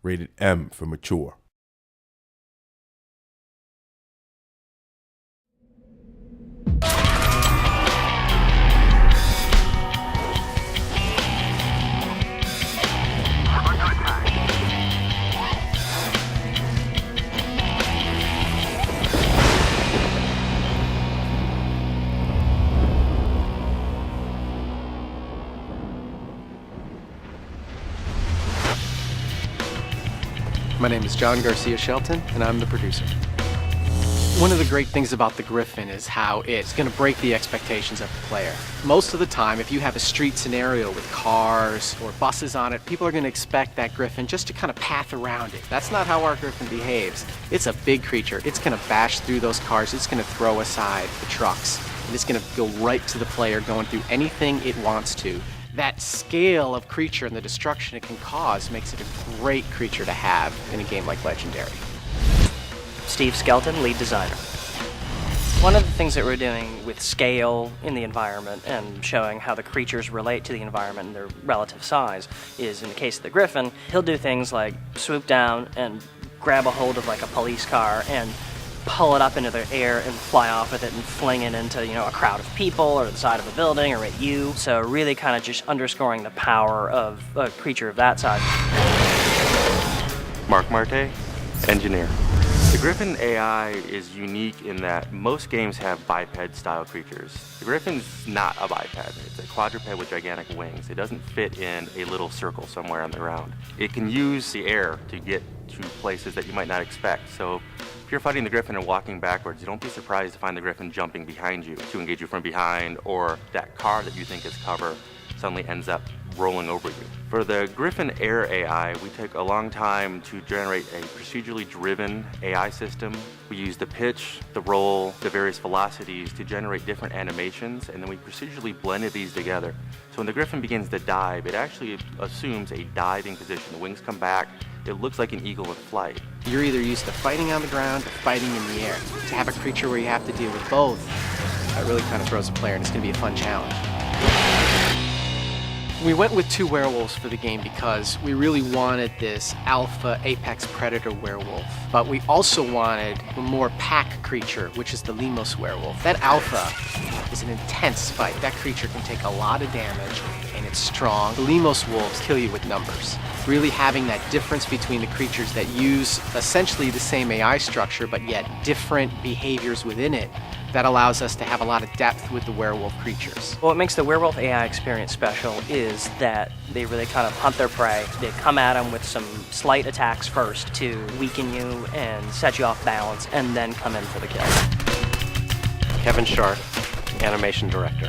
Rated M for mature. My name is John Garcia Shelton, and I'm the producer. One of the great things about the Griffin is how it's going to break the expectations of the player. Most of the time, if you have a street scenario with cars or buses on it, people are going to expect that Griffin just to kind of path around it. That's not how our Griffin behaves. It's a big creature. It's going to bash through those cars. It's going to throw aside the trucks. And it's going to go right to the player, going through anything it wants to. That scale of creature and the destruction it can cause makes it a great creature to have in a game like Legendary. Steve Skelton, lead designer. One of the things that we're doing with scale in the environment and showing how the creatures relate to the environment and their relative size is, in the case of the Griffin, he'll do things like swoop down and grab a hold of like a police car and pull it up into the air and fly off with it and fling it into, a crowd of people or the side of a building or at you. So really kind of just underscoring the power of a creature of that size. Mark Marte, engineer. The Griffin AI is unique in that most games have biped-style creatures. The Griffin's not a biped. It's a quadruped with gigantic wings. It doesn't fit in a little circle somewhere on the ground. It can use the air to get to places that you might not expect. So if you're fighting the Griffin and walking backwards, don't be surprised to find the Griffin jumping behind you to engage you from behind, or that car that you think is cover suddenly ends up rolling over you. For the Griffin Air AI, we took a long time to generate a procedurally driven AI system. We used the pitch, the roll, the various velocities to generate different animations, and then we procedurally blended these together. So when the Griffin begins to dive, it actually assumes a diving position. The wings come back. It looks like an eagle in flight. You're either used to fighting on the ground or fighting in the air. To have a creature where you have to deal with both, that really kind of throws a player, and it's going to be a fun challenge. We went with 2 werewolves for the game because we really wanted this alpha apex predator werewolf, but we also wanted a more pack creature, which is the Limos werewolf. That alpha is an intense fight. That creature can take a lot of damage, and it's strong. The Limos wolves kill you with numbers. Really having that difference between the creatures that use essentially the same AI structure, but yet different behaviors within it, that allows us to have a lot of depth with the werewolf creatures. What makes the werewolf AI experience special is that they really kind of hunt their prey. They come at them with some slight attacks first to weaken you and set you off balance, and then come in for the kill. Kevin Sharp, animation director.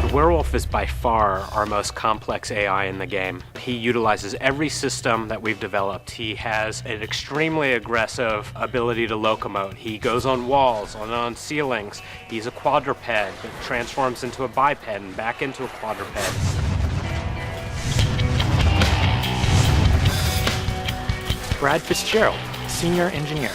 The werewolf is by far our most complex AI in the game. He utilizes every system that we've developed. He has an extremely aggressive ability to locomote. He goes on walls, on ceilings. He's a quadruped that transforms into a biped and back into a quadruped. Brad Fitzgerald, senior engineer.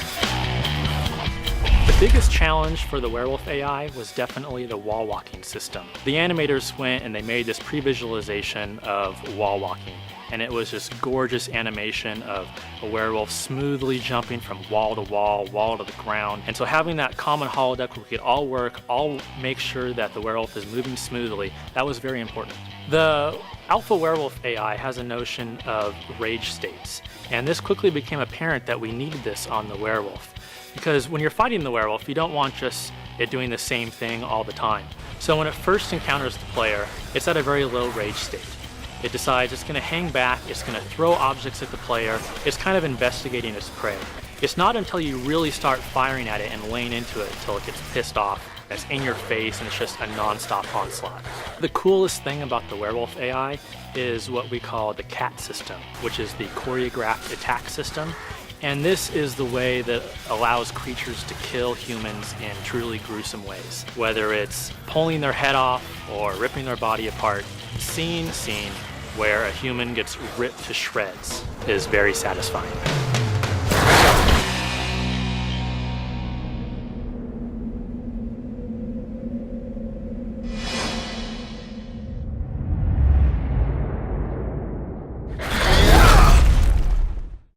The biggest challenge for the werewolf AI was definitely the wall walking system. The animators went and they made this pre-visualization of wall walking, and it was just gorgeous animation of a werewolf smoothly jumping from wall to wall to the ground. And so having that common holodeck where we could all work, all make sure that the werewolf is moving smoothly, that was very important. The Alpha Werewolf AI has a notion of rage states, and this quickly became apparent that we needed this on the werewolf. Because when you're fighting the werewolf, you don't want just it doing the same thing all the time. So when it first encounters the player, it's at a very low rage state. It decides it's going to hang back, it's going to throw objects at the player, it's kind of investigating its prey. It's not until you really start firing at it and laying into it until it gets pissed off, that's in your face, and it's just a non-stop onslaught. The coolest thing about the werewolf AI is what we call the CAT system, which is the choreographed attack system. And this is the way that allows creatures to kill humans in truly gruesome ways. Whether it's pulling their head off or ripping their body apart, seeing a scene where a human gets ripped to shreds is very satisfying.